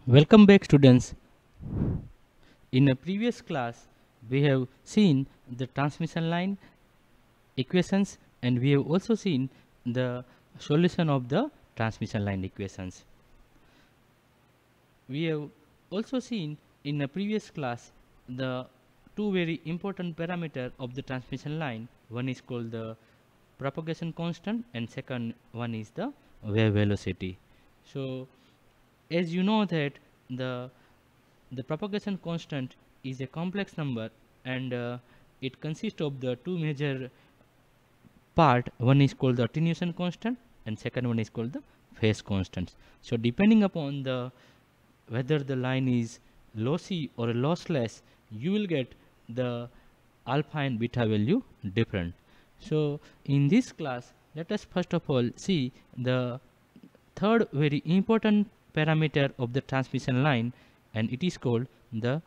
Welcome back, students. In a previous class, we have seen the transmission line equations and we have also seen the solution of the transmission line equations. We have also seen in a previous class the two very important parameter of the transmission line. One is called the propagation constant and second one is the wave velocity. So as you know that the propagation constant is a complex number and it consists of the two major part. One is called the attenuation constant and second one is called the phase constant. So depending upon the whether the line is lossy or lossless, you will get the alpha and beta value different. So in this class, let us first of all see the third very important parameter of the transmission line, and it is called the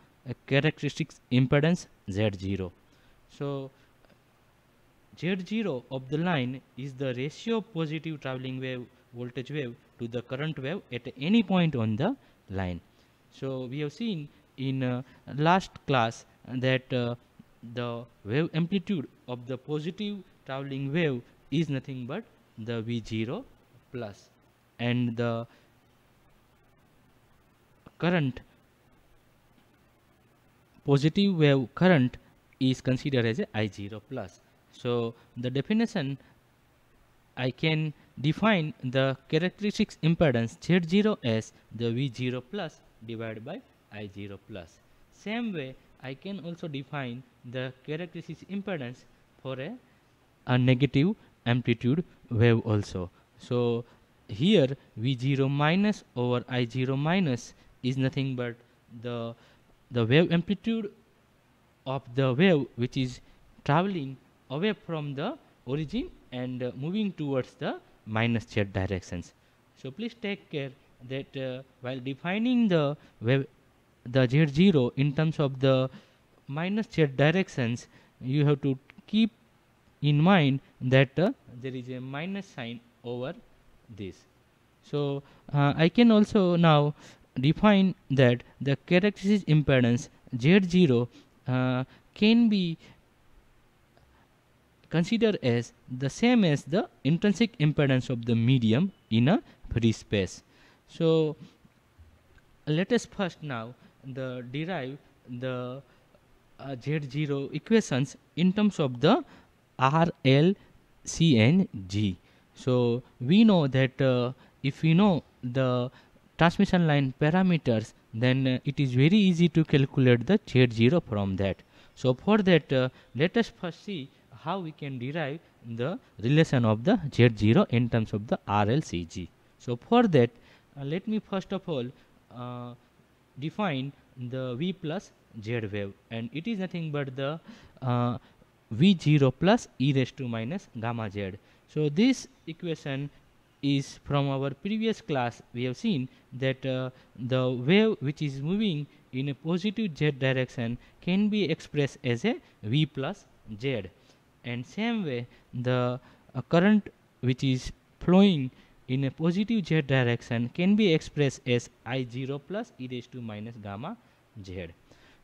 characteristics impedance Z0. So Z0 of the line is the ratio of positive traveling wave voltage wave to the current wave at any point on the line. So we have seen in last class that the wave amplitude of the positive traveling wave is nothing but the V0 plus, and the current positive wave current is considered as a I0 plus. So the definition, I can define the characteristics impedance Z0 as the V0 plus divided by I0 plus. Same way I can also define the characteristics impedance for a negative amplitude wave also. So here V0 minus over I0 minus is nothing but the wave amplitude of the wave which is traveling away from the origin and moving towards the minus z directions. So please take care that while defining the wave, the z0 in terms of the minus z directions, you have to keep in mind that there is a minus sign over this. So I can also now define that the characteristic impedance Z0 can be considered as the same as the intrinsic impedance of the medium in a free space. So let us first now derive the Z0 equations in terms of the R, L, C and G. So we know that if we know the transmission line parameters, then it is very easy to calculate the Z0 from that. So for that, let us first see how we can derive the relation of the Z0 in terms of the RLCG. So for that, let me first of all define the V plus Z wave, and it is nothing but the V0 plus e raised to minus gamma Z. So this equation is from our previous class. We have seen that the wave which is moving in a positive z direction can be expressed as a V plus Z, and same way the current which is flowing in a positive z direction can be expressed as I0 plus e raised to minus gamma Z.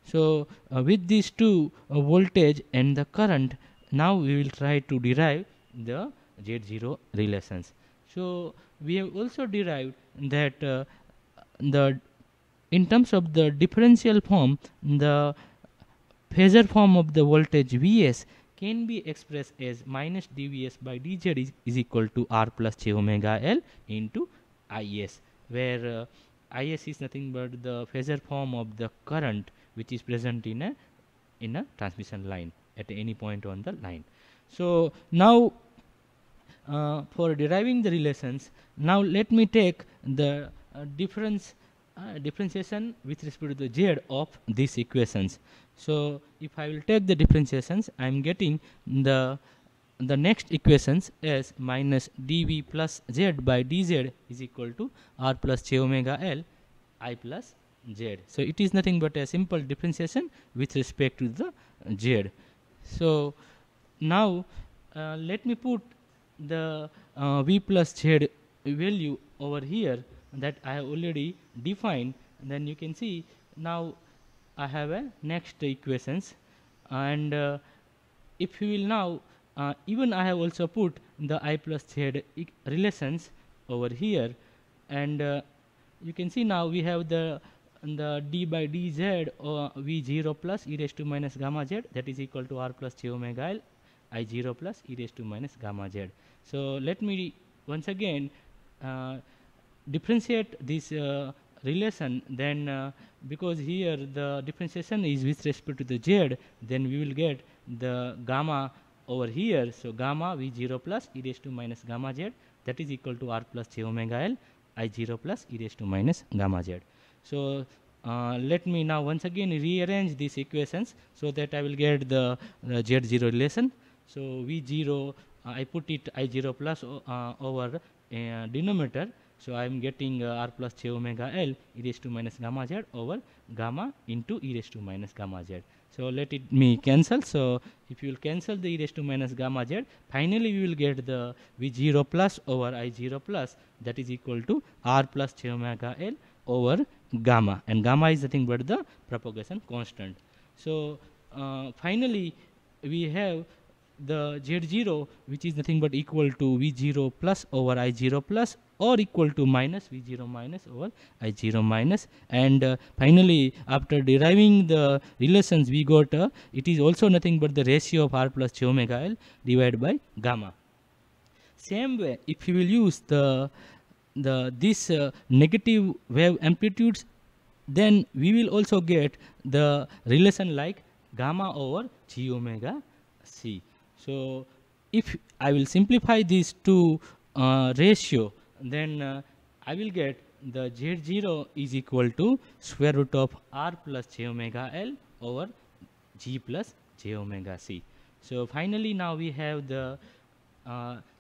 So with these two voltage and the current, now we will try to derive the Z0 relations. So we have also derived that the in terms of the differential form, the phasor form of the voltage Vs can be expressed as minus dVs by dz is equal to R plus j omega L into Is, where Is is nothing but the phasor form of the current which is present in a transmission line at any point on the line. So now for deriving the relations, now let me take the differentiation with respect to the z of these equations. So if I will take the differentiations, I am getting the next equations as minus dv plus z by dz is equal to R plus j omega L I plus z. So it is nothing but a simple differentiation with respect to the z. So now let me put the V plus Z value over here that I have already defined then you can see now I have a next equations, and if you will now even I have also put the I plus z relations over here, and you can see now we have the d by dz v0 plus e raised to minus gamma z, that is equal to r plus j omega l I0 plus e raised to minus gamma z. So let me once again differentiate this relation, then because here the differentiation is with respect to the z, then we will get the gamma over here. So gamma v0 plus e raised to minus gamma z, that is equal to r plus j omega l I0 plus e raised to minus gamma z. So let me now once again rearrange these equations so that I will get the z0 relation. So v0 I put it I0 plus over denominator, so I am getting r plus j omega l e raised to minus gamma z over gamma into e raised to minus gamma z. So let it me cancel. So if you will cancel the e raised to minus gamma z, finally we will get the v0 plus over I0 plus, that is equal to r plus j omega l over gamma, and gamma is nothing but the propagation constant. So finally we have the z0, which is nothing but equal to v0 plus over I0 plus, or equal to minus v0 minus over I0 minus, and finally after deriving the relations we got it is also nothing but the ratio of r plus j omega l divided by gamma. Same way, if you will use this negative wave amplitudes, then we will also get the relation like gamma over g omega c. So if I will simplify these two ratio, then I will get the z0 is equal to square root of r plus j omega l over g plus j omega c. So finally now we have the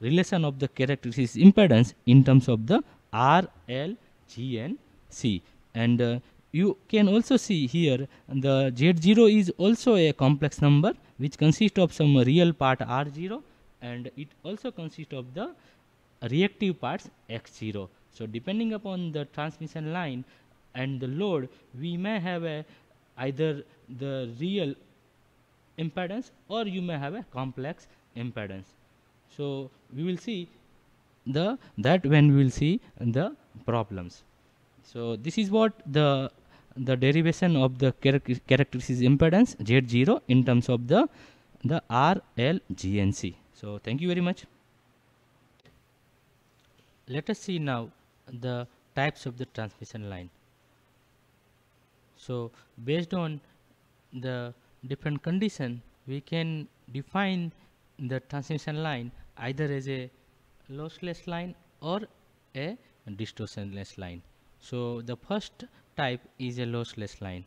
relation of the characteristic impedance in terms of the r, l, g and c, and you can also see here the z0 is also a complex number which consists of some real part r0, and it also consists of the reactive parts x0. So depending upon the transmission line and the load, we may have either the real impedance or you may have a complex impedance. So we will see that when we will see the problems. So this is what the derivation of the characteristic impedance z0 in terms of the r, l, g and c. So thank you very much. Let us see now the types of the transmission line. So based on the different condition, we can define the transmission line either as a lossless line or a distortionless line. So the first type is a lossless line.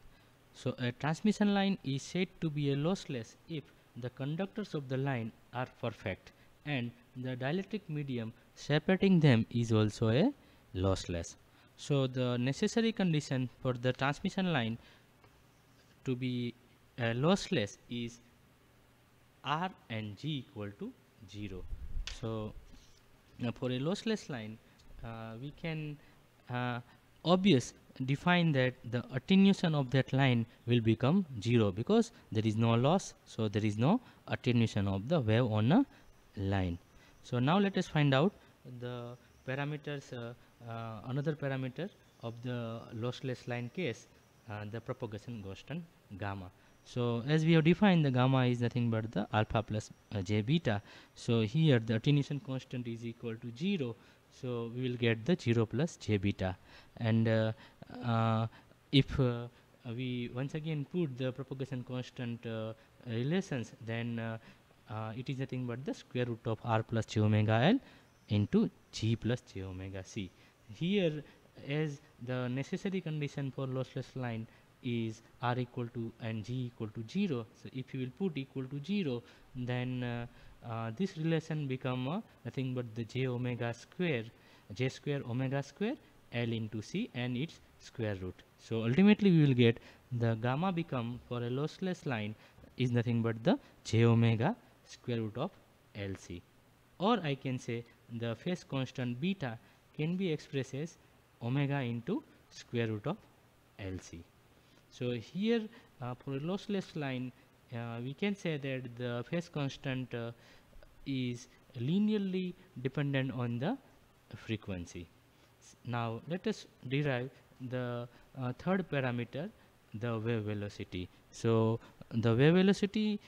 So a transmission line is said to be a lossless if the conductors of the line are perfect and the dielectric medium separating them is also a lossless. So the necessary condition for the transmission line to be lossless is r and g equal to 0. So for a lossless line, we can obvious define that the attenuation of that line will become 0 because there is no loss, so there is no attenuation of the wave on a line. So now let us find out the parameters, another parameter of the lossless line case, the propagation constant gamma. So as we have defined, the gamma is nothing but the alpha plus j beta. So here the attenuation constant is equal to 0. So we will get the 0 plus j beta, and if we once again put the propagation constant relations, then it is nothing but the square root of r plus j omega l into g plus j omega c. Here, as the necessary condition for lossless line is r equal to and g equal to 0, so if you will put equal to 0, then this relation become nothing but the j square omega square l into c and its square root. So ultimately we will get the gamma become for a lossless line is nothing but the j omega square root of lc, or I can say the phase constant beta can be expressed as omega into square root of LC. So here for a lossless line, we can say that the phase constant is linearly dependent on the frequency. Now let us derive the third parameter, the wave velocity. So the wave velocity,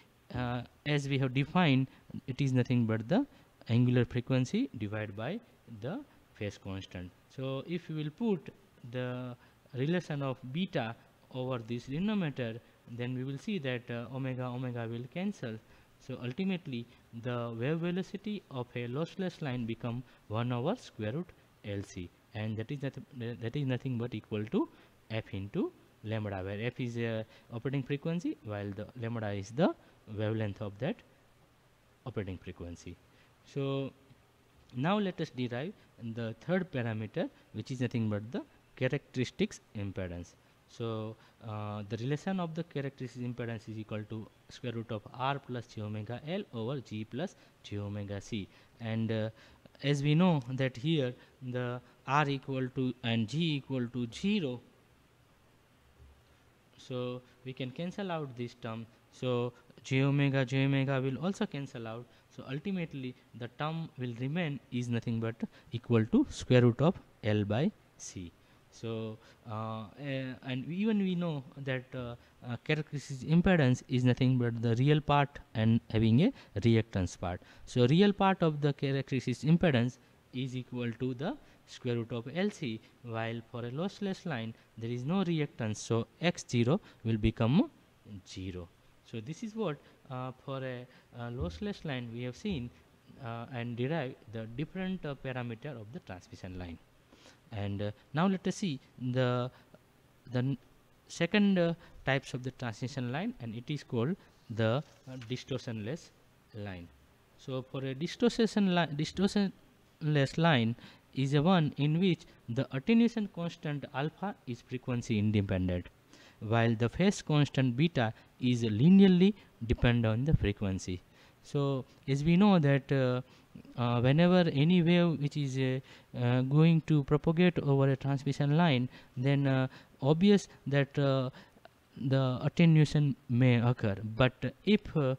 as we have defined, it is nothing but the angular frequency divided by the phase constant. So if we will put the relation of beta over this denominator, then we will see that omega will cancel. So ultimately the wave velocity of a lossless line become 1 over square root LC, and that is nothing but equal to f into lambda, where f is operating frequency while the lambda is the wavelength of that operating frequency. So now let us derive the third parameter, which is nothing but the characteristics impedance. So the relation of the characteristic impedance is equal to square root of r plus j omega L over g plus j omega c, and as we know that here the r equal to and g equal to 0, so we can cancel out this term. So j omega will also cancel out. So ultimately the term will remain is nothing but equal to square root of L by C. So and even we know that characteristic impedance is nothing but the real part and having a reactance part. So real part of the characteristic impedance is equal to the square root of LC, while for a lossless line there is no reactance, so x0 will become 0. So this is what for a lossless line we have seen and derived the different parameter of the transmission line. And now let us see the second types of the transmission line, and it is called the distortionless line. So for a distortionless line is a one in which the attenuation constant alpha is frequency independent, while the phase constant beta is linearly dependent on the frequency. So as we know that whenever any wave which is going to propagate over a transmission line, then obvious that the attenuation may occur. But if the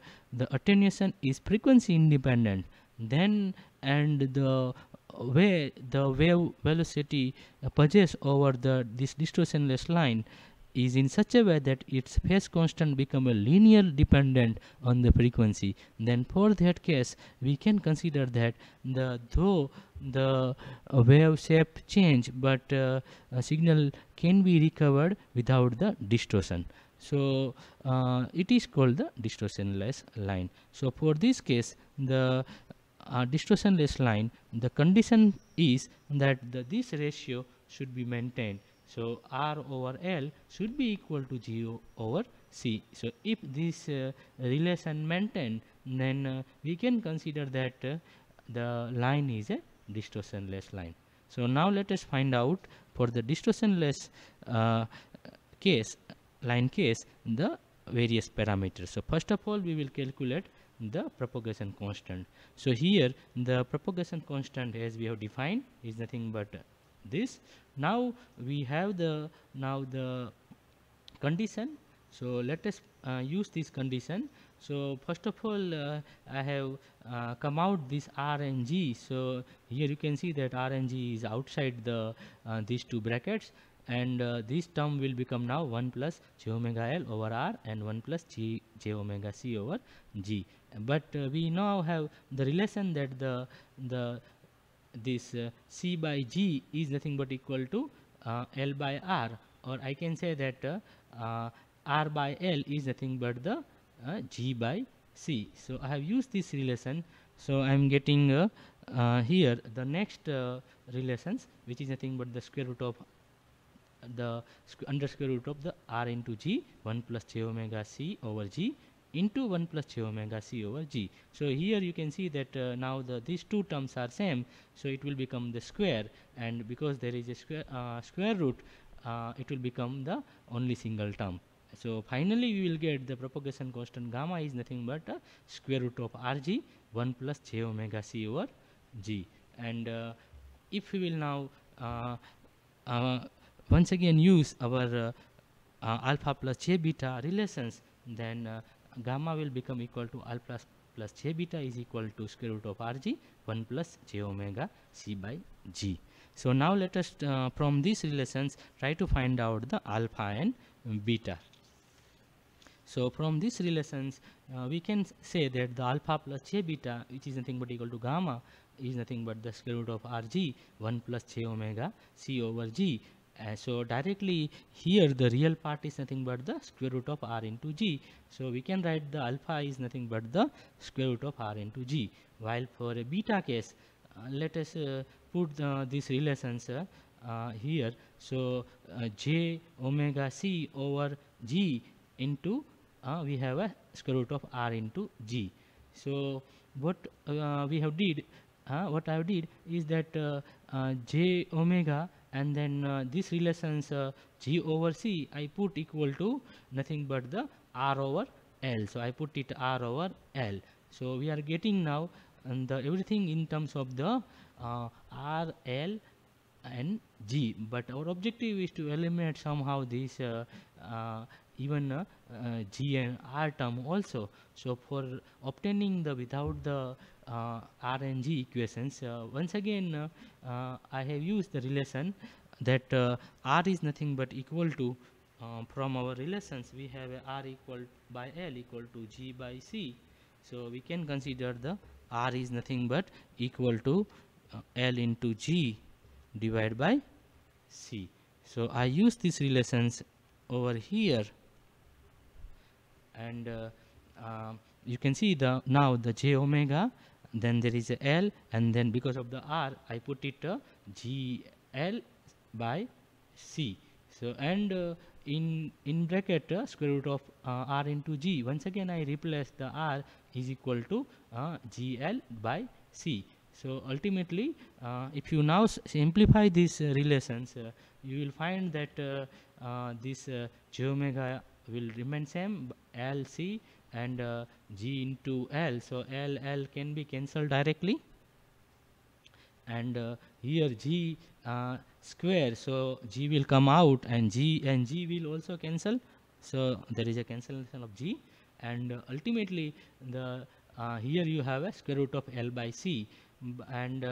attenuation is frequency independent, then and the wave velocity passes over this distortionless line is in such a way that its phase constant become a linear dependent on the frequency, then for that case we can consider that though the wave shape change, but a signal can be recovered without the distortion. So it is called the distortionless line. So for this case, the distortionless line, the condition is that this ratio should be maintained. So R over L should be equal to G over C. So if this relation maintained, then we can consider that the line is a distortionless line. So now let us find out for the distortionless line case, the various parameters. So first of all we will calculate the propagation constant. So here the propagation constant, as we have defined, is nothing but this. Now we have the condition. So let us use this condition. So first of all I have come out this R and G. So here you can see that R and G is outside the these two brackets, and this term will become now 1 plus j omega L over R and 1 plus j omega C over G. But we now have the relation that this C by G is nothing but equal to L by R, or I can say that R by L is nothing but the G by C. So I have used this relation. So I am getting here the next relations, which is nothing but the square root of the under square root of the R into G, 1 plus j omega C over G into 1 plus j omega C over G. So here you can see that now these two terms are same, so it will become the square, and because there is a square root, it will become the only single term. So finally we will get the propagation constant gamma is nothing but square root of Rg 1 plus j omega C over G. And if we will now once again use our alpha plus j beta relations, then gamma will become equal to alpha plus j beta is equal to square root of rg 1 plus j omega c by g. So now let us from these relations try to find out the alpha and beta. So from these relations we can say that the alpha plus j beta, which is nothing but equal to gamma, is nothing but the square root of rg 1 plus j omega c over g. So directly here the real part is nothing but the square root of r into g. So we can write the alpha is nothing but the square root of r into g. While for a beta case, let us put these relations here. So j omega c over g into we have a square root of r into g. So what we have did, what I did is that j omega and then these relations g over c I put equal to nothing but the r over l. So I put it r over l. So we are getting now the everything in terms of the r, l and g, but our objective is to eliminate somehow this even g and r term also. So for obtaining the without the r and g equations, once again I have used the relation that r is nothing but equal to from our relations we have a r equal by l equal to g by c. So we can consider the r is nothing but equal to l into g divided by c. So I use these relations over here, and you can see the now the j omega, then there is a l, and then because of the r I put it g l by c. So and in bracket square root of r into g, once again I replace the r is equal to gl by c. So ultimately if you now simplify these relations, you will find that this j omega will remain same, l c and g into l. So l can be cancelled directly, and here g square, so g will come out and g will also cancel. So there is a cancellation of g, and ultimately the here you have a square root of l by c, and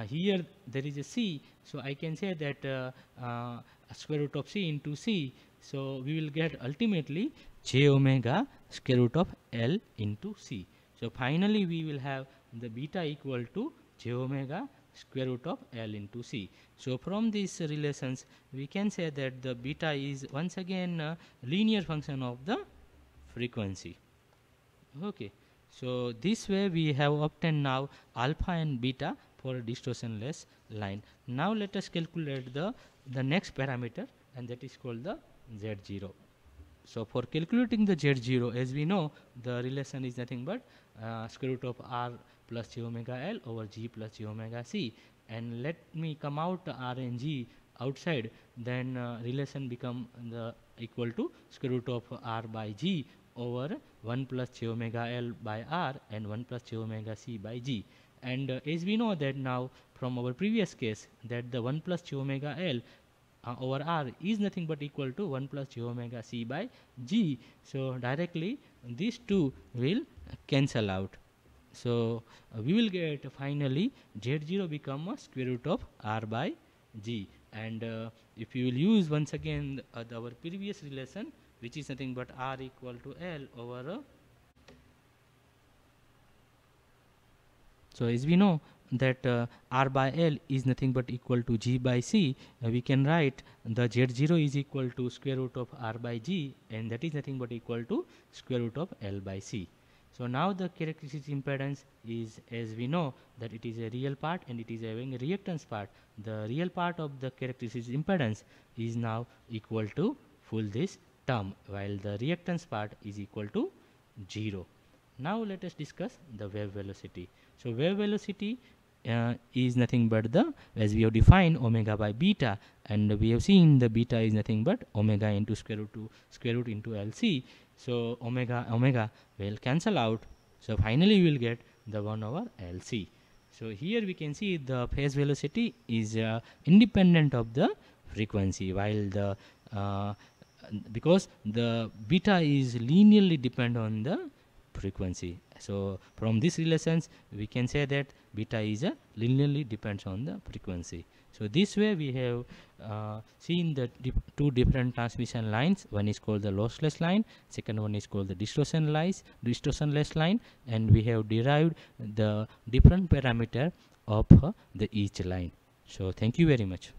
here there is a c. So I can say that square root of c into c. So we will get ultimately j omega square root of l into c. So finally we will have the beta equal to j omega square root of l into c. So from these relations we can say that the beta is once again a linear function of the frequency. Okay, so this way we have obtained now alpha and beta for a distortionless line. Now let us calculate the next parameter, and that is called the z0. So for calculating the z0, as we know, the relation is nothing but square root of r plus j omega l over g plus j omega c, and let me come out r and g outside, then relation become the equal to square root of r by g over 1 plus j omega l by r and 1 plus j omega c by g. And as we know that now from our previous case that the 1 plus j omega l over r is nothing but equal to 1 plus j omega c by g. So directly these two will cancel out. So we will get finally z0 become a square root of r by g, and if you will use once again our previous relation, which is nothing but r equal to l over so as we know that r by l is nothing but equal to g by c, we can write the z0 is equal to square root of r by g, and that is nothing but equal to square root of l by c. So now the characteristic impedance is, as we know, that it is a real part and it is having a reactance part. The real part of the characteristic impedance is now equal to full this term, while the reactance part is equal to 0. Now let us discuss the wave velocity. So wave velocity is nothing but the, as we have defined, omega by beta, and we have seen the beta is nothing but omega into square root into LC. So omega will cancel out. So finally we will get the 1 over LC. So here we can see the phase velocity is independent of the frequency, while the because the beta is linearly depend on the frequency. So from these relations we can say that beta is a linearly depends on the frequency. So this way we have seen the two different transmission lines. One is called the lossless line, second one is called the distortionless line, and we have derived the different parameter of the each line. So thank you very much.